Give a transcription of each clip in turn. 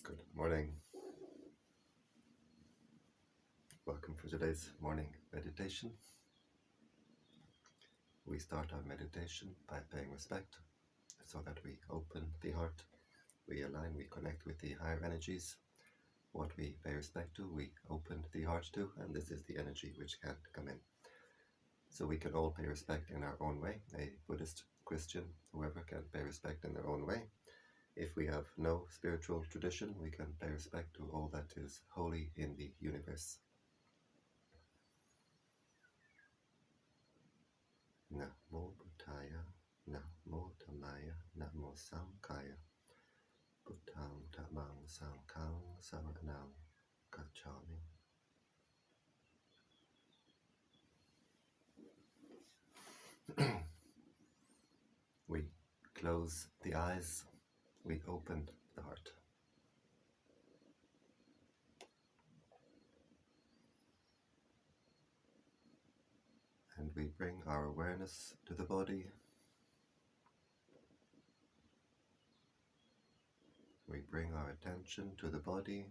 Good morning. Welcome for today's morning meditation. We start our meditation by paying respect so that we open the heart, we align, we connect with the higher energies. What we pay respect to, we open the heart to, and this is the energy which can come in. So we can all pay respect in our own way. A Buddhist, Christian, whoever can pay respect in their own way. If we have no spiritual tradition, we can pay respect to all that is holy in the universe. Namo Buddhaya, Namo Dhammaya, Namo Sanghaya, Buddhang Dhammang Sanghang Saranang Gacchami. We close the eyes, we open the heart. And we bring our awareness to the body. We bring our attention to the body,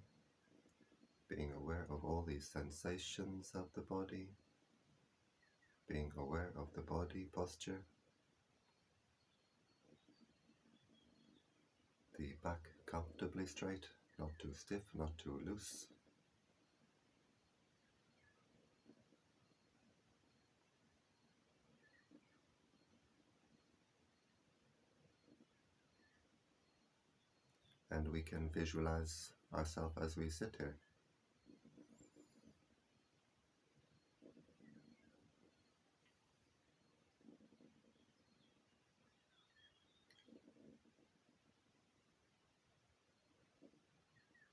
being aware of all these sensations of the body, being aware of the body posture, the back comfortably straight, not too stiff, not too loose. And we can visualize ourselves as we sit here.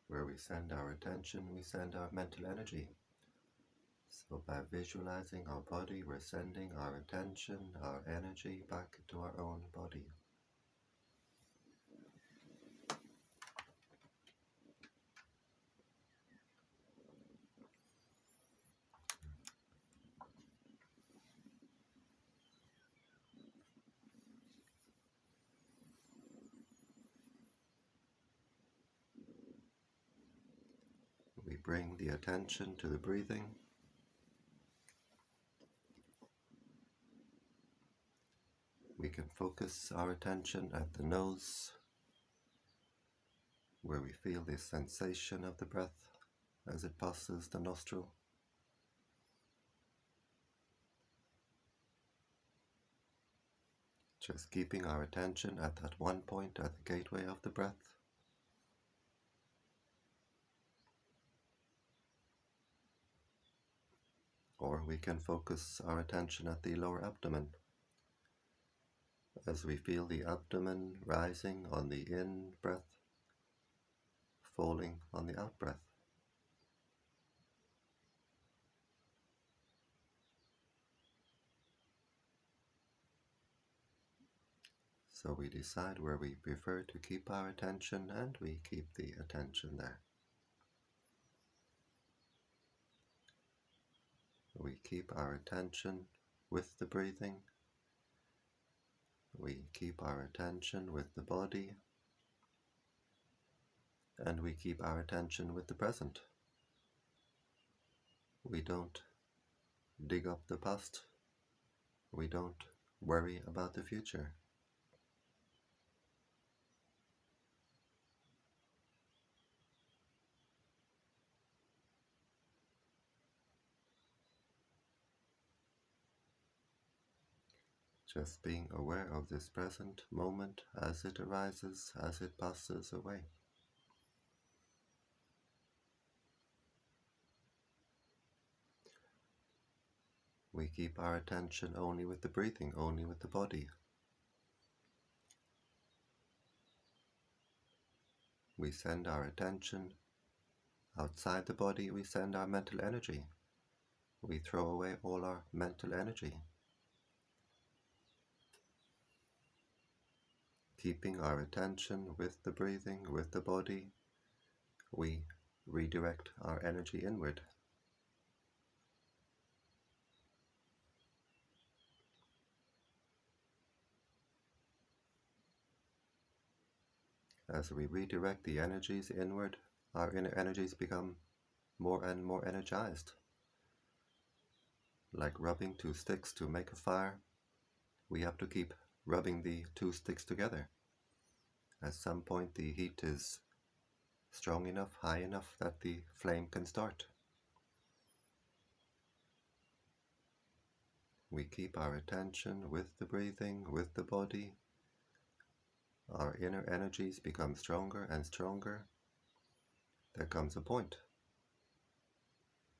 Where we send our attention, we send our mental energy. So by visualizing our body, we're sending our attention, our energy back to our own body. We bring the attention to the breathing. We can focus our attention at the nose, where we feel the sensation of the breath as it passes the nostril. Just keeping our attention at that one point at the gateway of the breath. Or we can focus our attention at the lower abdomen, as we feel the abdomen rising on the in-breath, falling on the out-breath. So we decide where we prefer to keep our attention, and we keep the attention there. We keep our attention with the breathing. We keep our attention with the body. And we keep our attention with the present. We don't dig up the past. We don't worry about the future. Just being aware of this present moment as it arises, as it passes away. We keep our attention only with the breathing, only with the body. We send our attention outside the body, we send our mental energy. We throw away all our mental energy. Keeping our attention with the breathing, with the body, we redirect our energy inward. As we redirect the energies inward, our inner energies become more and more energized. Like rubbing two sticks to make a fire, we have to keep rubbing the two sticks together. At some point the heat is strong enough, high enough that the flame can start. We keep our attention with the breathing, with the body. Our inner energies become stronger and stronger. There comes a point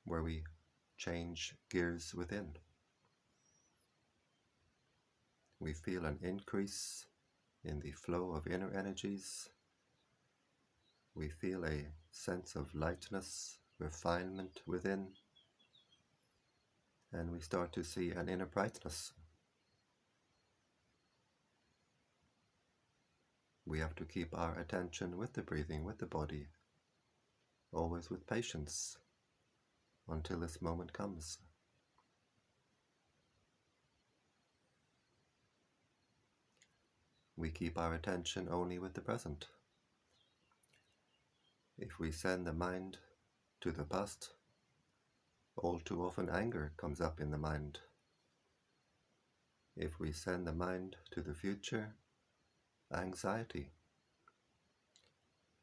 where we change gears within. We feel an increase in the flow of inner energies. We feel a sense of lightness, refinement within, and we start to see an inner brightness. We have to keep our attention with the breathing, with the body, always with patience, until this moment comes. We keep our attention only with the present. If we send the mind to the past, all too often anger comes up in the mind. If we send the mind to the future, anxiety.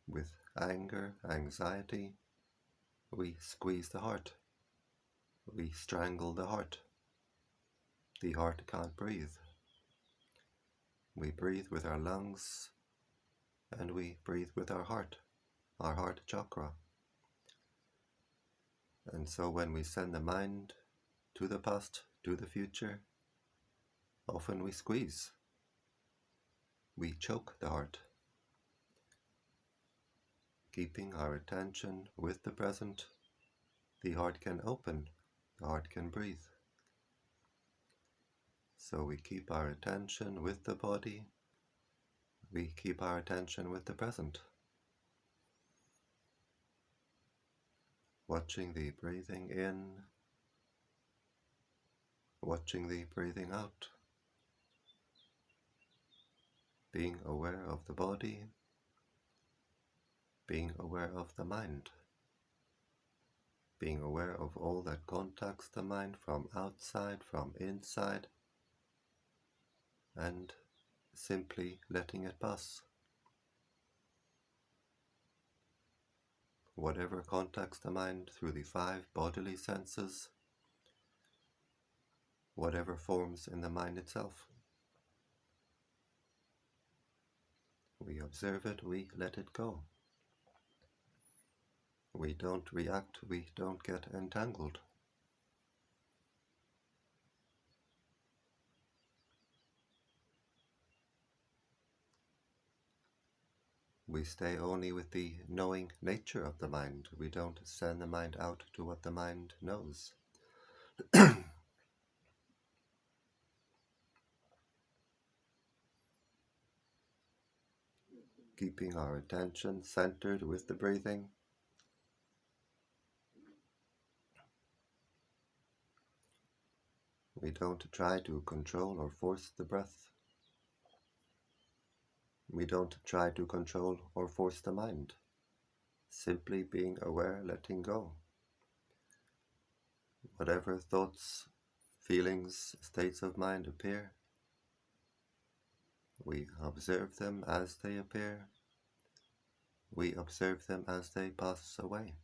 With anger, anxiety, we squeeze the heart. We strangle the heart. The heart can't breathe. We breathe with our lungs, and we breathe with our heart chakra. And so when we send the mind to the past, to the future, often we squeeze. We choke the heart. Keeping our attention with the present, the heart can open, the heart can breathe. So we keep our attention with the body, we keep our attention with the present. Watching the breathing in, watching the breathing out. Being aware of the body, being aware of the mind, being aware of all that contacts the mind from outside, from inside, and simply letting it pass. Whatever contacts the mind through the 5 bodily senses, whatever forms in the mind itself. We observe it, we let it go. We don't react, we don't get entangled. We stay only with the knowing nature of the mind. We don't send the mind out to what the mind knows. Keeping our attention centered with the breathing. We don't try to control or force the breath. We don't try to control or force the mind. Simply being aware, letting go. Whatever thoughts, feelings, states of mind appear, we observe them as they appear. We observe them as they pass away.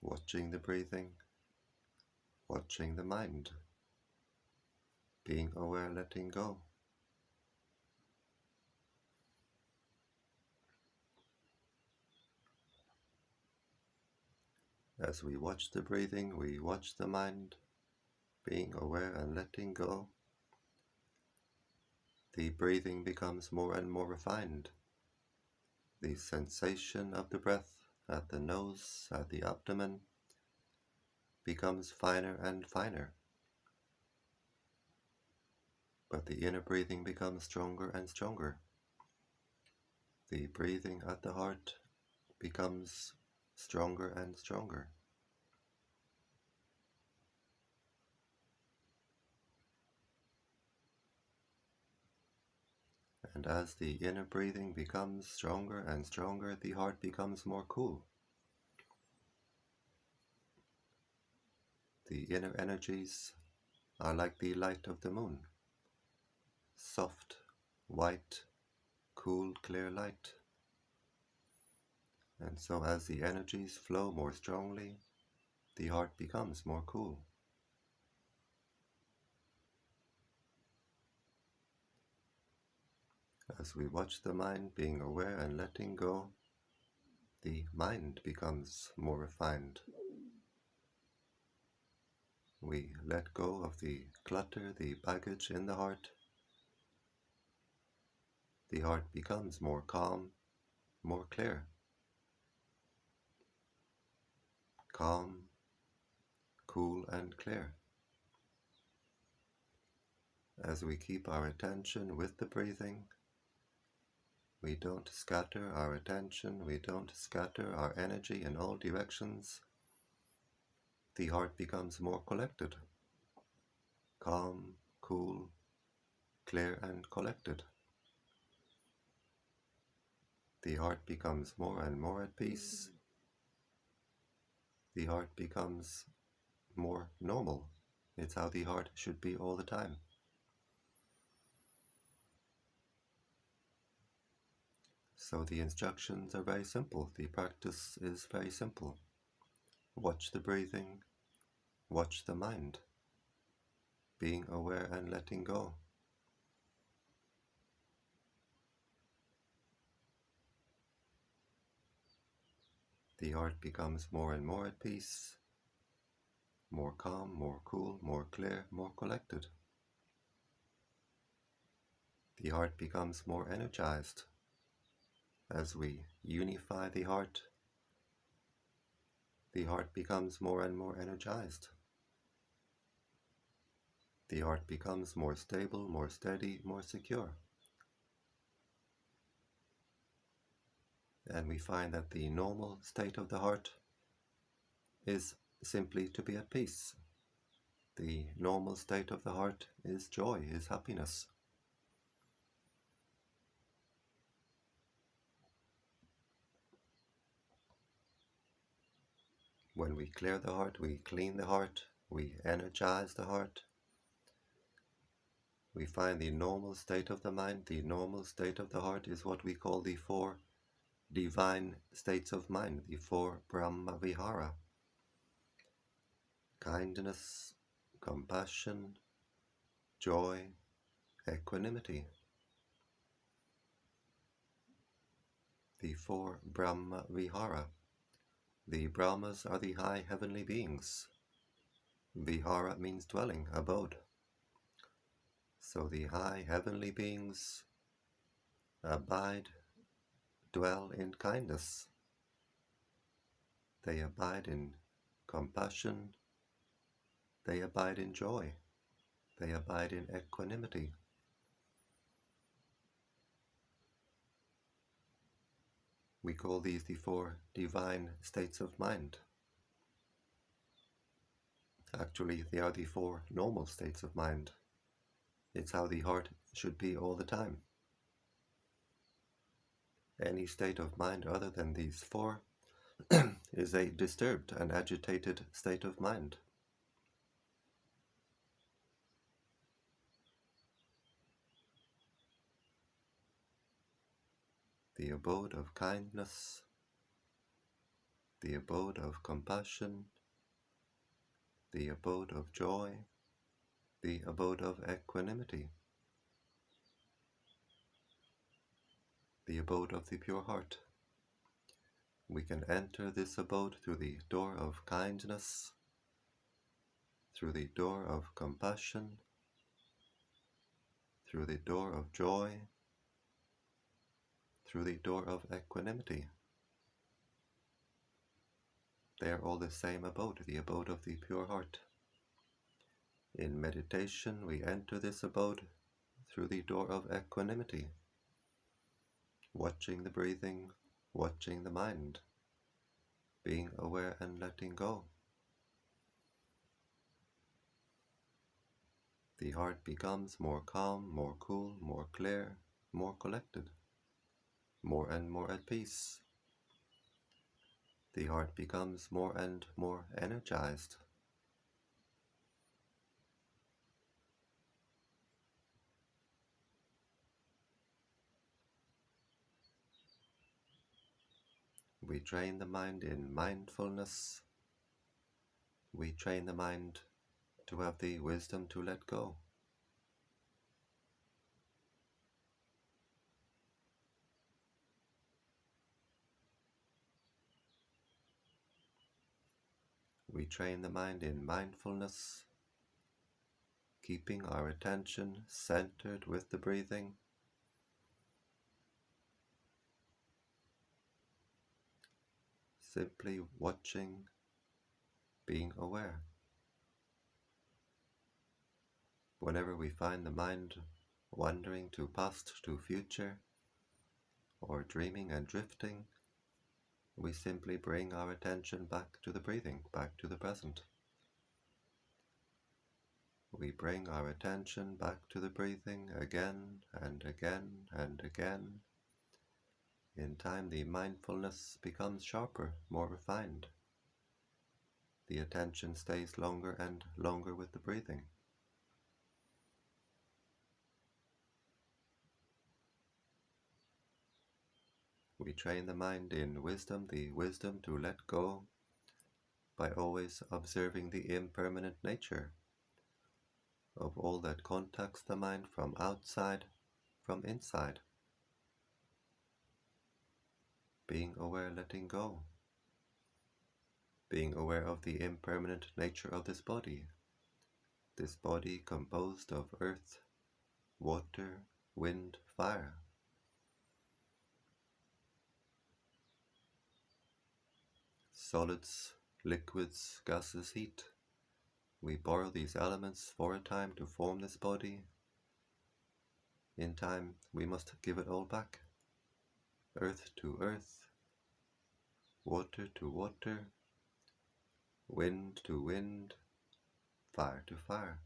Watching the breathing, watching the mind, being aware, letting go. As we watch the breathing, we watch the mind, being aware and letting go. The breathing becomes more and more refined. The sensation of the breath at the nose, at the abdomen, becomes finer and finer. But the inner breathing becomes stronger and stronger. The breathing at the heart becomes stronger and stronger. And as the inner breathing becomes stronger and stronger, the heart becomes more cool. The inner energies are like the light of the moon. Soft, white, cool, clear light. And so as the energies flow more strongly, the heart becomes more cool. As we watch the mind being aware and letting go, the mind becomes more refined. We let go of the clutter, the baggage in the heart. The heart becomes more calm, more clear. Calm, cool and clear. As we keep our attention with the breathing, we don't scatter our attention, we don't scatter our energy in all directions. The heart becomes more collected, calm, cool, clear and collected. The heart becomes more and more at peace. The heart becomes more normal. It's how the heart should be all the time. So the instructions are very simple. The practice is very simple. Watch the breathing, watch the mind, being aware and letting go. The heart becomes more and more at peace, more calm, more cool, more clear, more collected. The heart becomes more energized. As we unify the heart becomes more and more energized. The heart becomes more stable, more steady, more secure. And we find that the normal state of the heart is simply to be at peace. The normal state of the heart is joy, is happiness. When we clear the heart, we clean the heart, we energize the heart. We find the normal state of the mind, the normal state of the heart is what we call the 4 divine states of mind, the 4 Brahma Vihara. Kindness, compassion, joy, equanimity. The 4 Brahma Vihara. The Brahmas are the high heavenly beings. Vihara means dwelling, abode. So the high heavenly beings abide, dwell in kindness. They abide in compassion. They abide in joy. They abide in equanimity. We call these the 4 divine states of mind. Actually, they are the 4 normal states of mind. It's how the heart should be all the time. Any state of mind other than these 4 is a disturbed and agitated state of mind. The abode of kindness, the abode of compassion, the abode of joy, the abode of equanimity, the abode of the pure heart. We can enter this abode through the door of kindness, through the door of compassion, through the door of joy, through the door of equanimity. They are all the same abode, the abode of the pure heart. In meditation, we enter this abode through the door of equanimity, watching the breathing, watching the mind, being aware and letting go. The heart becomes more calm, more cool, more clear, more collected, more and more at peace. The heart becomes more and more energized. We train the mind in mindfulness. We train the mind to have the wisdom to let go. We train the mind in mindfulness, keeping our attention centered with the breathing. Simply watching, being aware. Whenever we find the mind wandering to past, to future, or dreaming and drifting, we simply bring our attention back to the breathing, back to the present. We bring our attention back to the breathing again and again and again. In time, the mindfulness becomes sharper, more refined. The attention stays longer and longer with the breathing. We train the mind in wisdom, the wisdom to let go, by always observing the impermanent nature of all that contacts the mind from outside, from inside. Being aware, letting go. Being aware of the impermanent nature of this body composed of earth, water, wind, fire. Solids, liquids, gases, heat. We borrow these elements for a time to form this body. In time, we must give it all back. Earth to earth, water to water, wind to wind, fire to fire.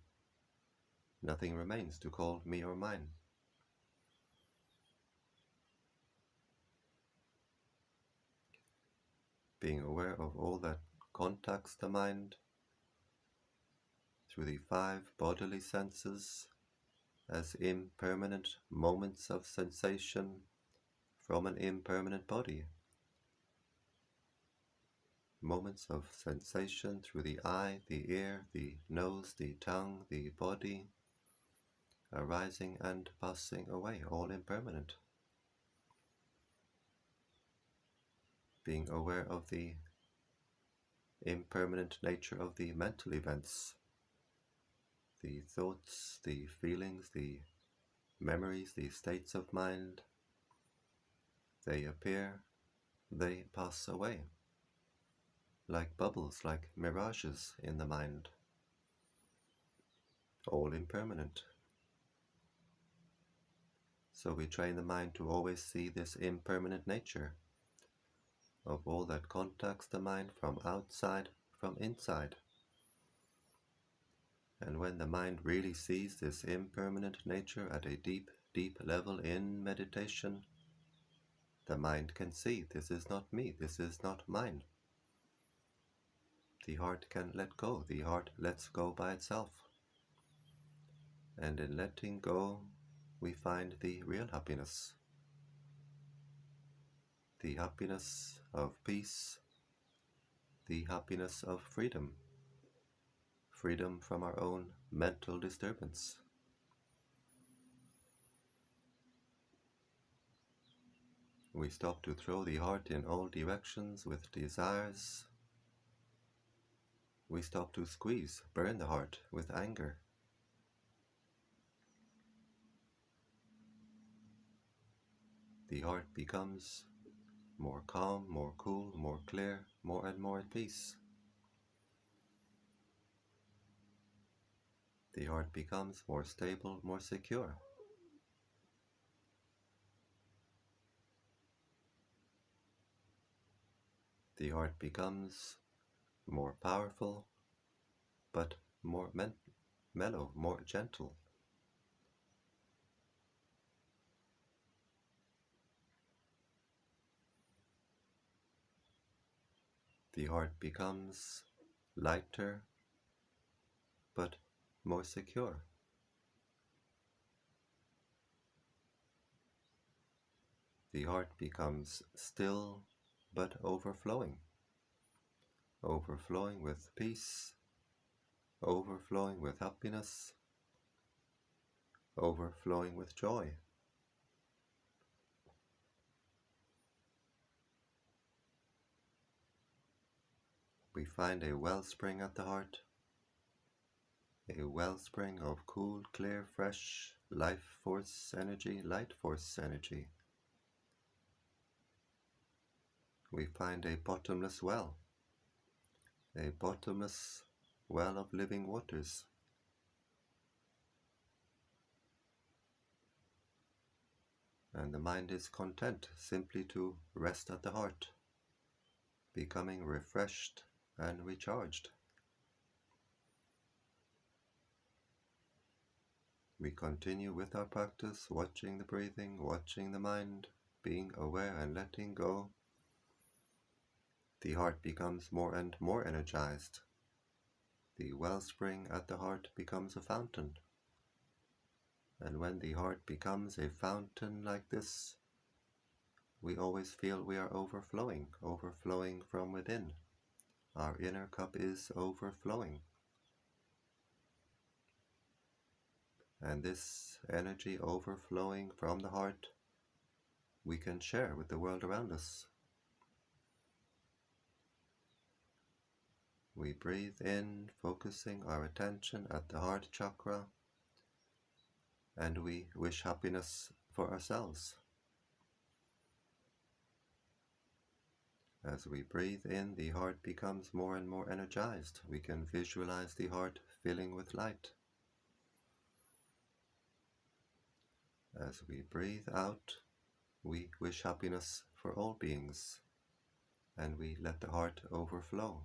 Nothing remains to call me or mine. Being aware of all that contacts the mind through the 5 bodily senses as impermanent moments of sensation from an impermanent body. Moments of sensation through the eye, the ear, the nose, the tongue, the body, arising and passing away, all impermanent. Being aware of the impermanent nature of the mental events, the thoughts, the feelings, the memories, the states of mind. They appear, they pass away, like bubbles, like mirages in the mind, all impermanent. So we train the mind to always see this impermanent nature of all that contacts the mind from outside, from inside. And when the mind really sees this impermanent nature at a deep, deep level in meditation, the mind can see, this is not me, this is not mine. The heart can let go, the heart lets go by itself. And in letting go, we find the real happiness. The happiness of peace, the happiness of freedom. Freedom from our own mental disturbance. We stop to throw the heart in all directions with desires. We stop to squeeze, burn the heart with anger. The heart becomes more calm, more cool, more clear, more and more at peace. The heart becomes more stable, more secure. The heart becomes more powerful, but more mellow, more gentle. The heart becomes lighter but more secure. The heart becomes still but overflowing, overflowing with peace, overflowing with happiness, overflowing with joy. We find a wellspring at the heart, a wellspring of cool, clear, fresh life force energy, light force energy. We find a bottomless well of living waters. And the mind is content simply to rest at the heart, becoming refreshed and recharged. We continue with our practice, watching the breathing, watching the mind, being aware and letting go. The heart becomes more and more energized. The wellspring at the heart becomes a fountain. And when the heart becomes a fountain like this, we always feel we are overflowing, overflowing from within. Our inner cup is overflowing. And this energy overflowing from the heart, we can share with the world around us. We breathe in, focusing our attention at the heart chakra, and we wish happiness for ourselves. As we breathe in, the heart becomes more and more energized. We can visualize the heart filling with light. As we breathe out, we wish happiness for all beings, and we let the heart overflow.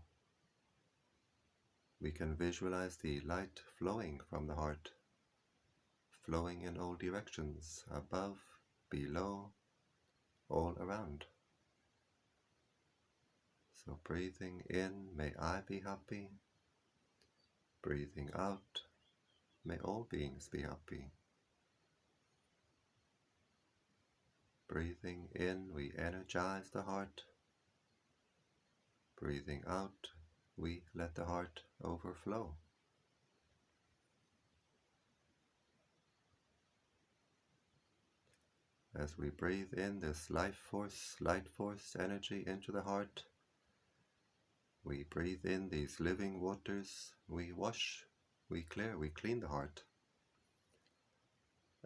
We can visualize the light flowing from the heart, flowing in all directions, above, below, all around. So breathing in, may I be happy. Breathing out, may all beings be happy. Breathing in, we energize the heart. Breathing out, we let the heart overflow. As we breathe in this light force energy into the heart, we breathe in these living waters, we wash, we clear, we clean the heart.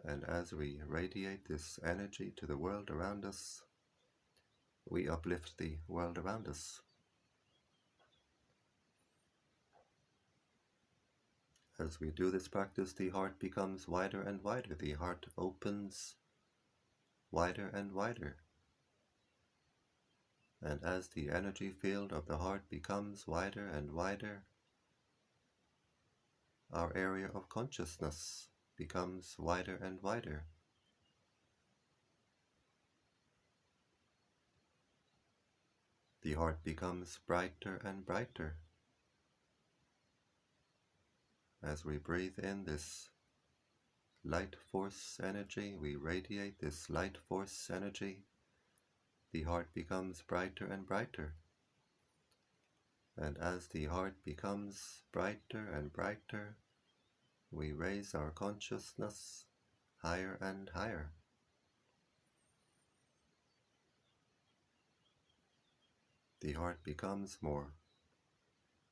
And as we radiate this energy to the world around us, we uplift the world around us. As we do this practice, the heart becomes wider and wider. The heart opens wider and wider. And as the energy field of the heart becomes wider and wider, our area of consciousness becomes wider and wider. The heart becomes brighter and brighter. As we breathe in this light force energy, we radiate this light force energy, the heart becomes brighter and brighter. And as the heart becomes brighter and brighter, we raise our consciousness higher and higher. The heart becomes more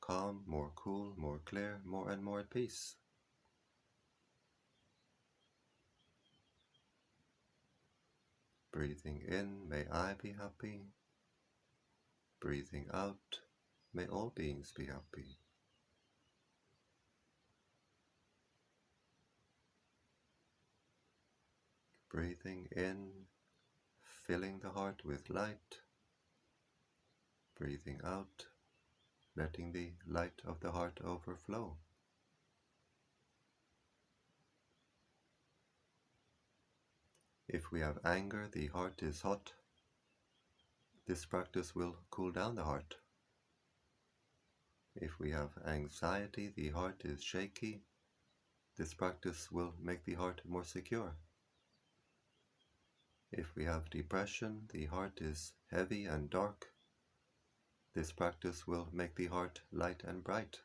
calm, more cool, more clear, more and more at peace. Breathing in, may I be happy. Breathing out, may all beings be happy. Breathing in, filling the heart with light. Breathing out, letting the light of the heart overflow. If we have anger, the heart is hot. This practice will cool down the heart. If we have anxiety, the heart is shaky, this practice will make the heart more secure. If we have depression, the heart is heavy and dark, this practice will make the heart light and bright.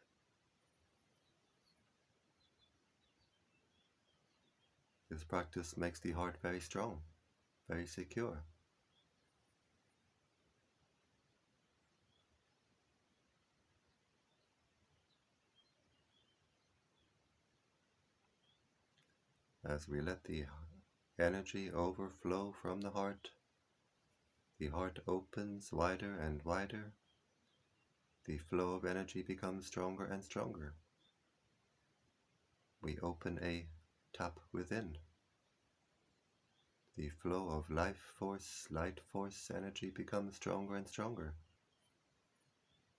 This practice makes the heart very strong, very secure. As we let the energy overflow from the heart opens wider and wider. The flow of energy becomes stronger and stronger. We open a tap within. The flow of life force, light force energy becomes stronger and stronger.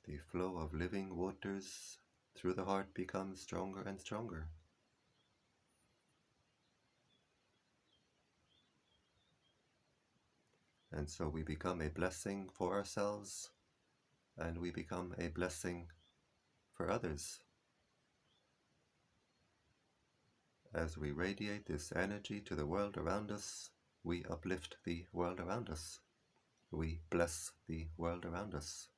The flow of living waters through the heart becomes stronger and stronger. And so we become a blessing for ourselves, and we become a blessing for others. As we radiate this energy to the world around us, we uplift the world around us. We bless the world around us.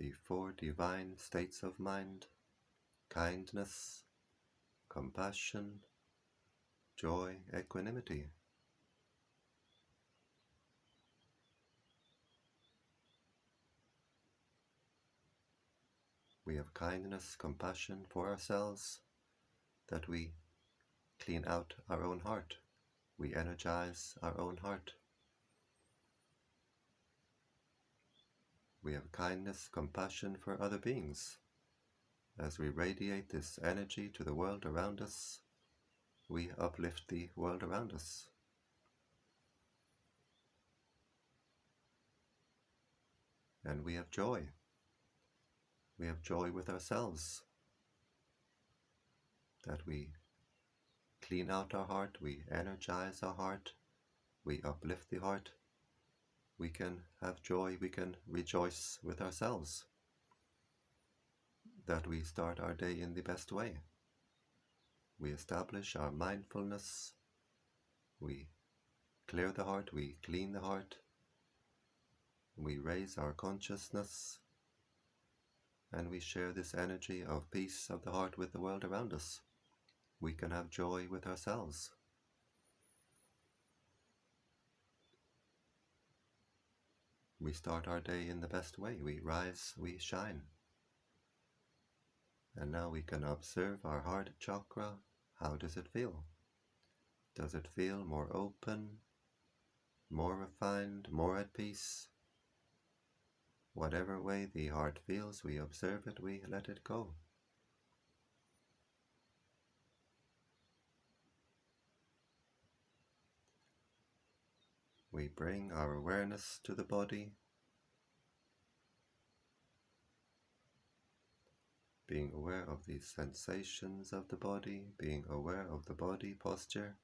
The four divine states of mind: kindness, compassion, joy, equanimity. We have kindness, compassion for ourselves, that we clean out our own heart. We energize our own heart. We have kindness, compassion for other beings. As we radiate this energy to the world around us, we uplift the world around us. And we have joy. We have joy with ourselves, that we clean out our heart, we energize our heart, we uplift the heart. We can have joy, we can rejoice with ourselves, that we start our day in the best way. We establish our mindfulness, we clear the heart, we clean the heart, we raise our consciousness, and we share this energy of peace of the heart with the world around us. We can have joy with ourselves. We start our day in the best way. We rise, we shine. And now we can observe our heart chakra. How does it feel? Does it feel more open, more refined, more at peace? Whatever way the heart feels, we observe it, we let it go. We bring our awareness to the body, being aware of the sensations of the body, being aware of the body posture.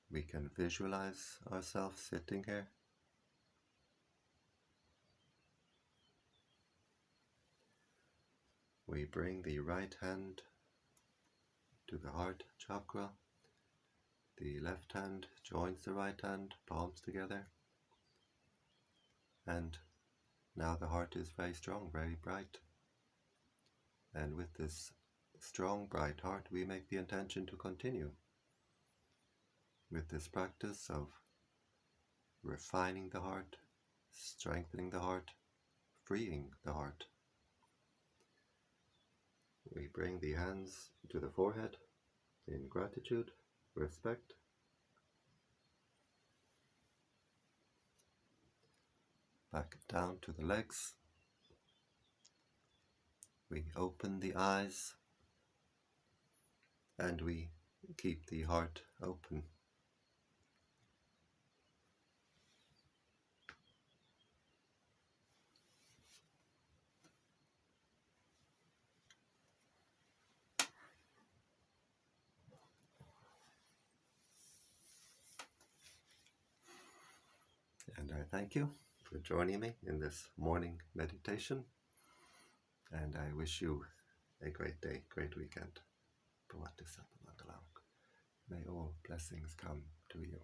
We can visualize ourselves sitting here. We bring the right hand to the heart chakra. The left hand joins the right hand, palms together. And now the heart is very strong, very bright. And with this strong, bright heart, we make the intention to continue with this practice of refining the heart, strengthening the heart, freeing the heart. We bring the hands to the forehead in gratitude, respect. Back down to the legs. We open the eyes and we keep the heart open. I thank you for joining me in this morning meditation, and I wish you a great day, great weekend. May all blessings come to you.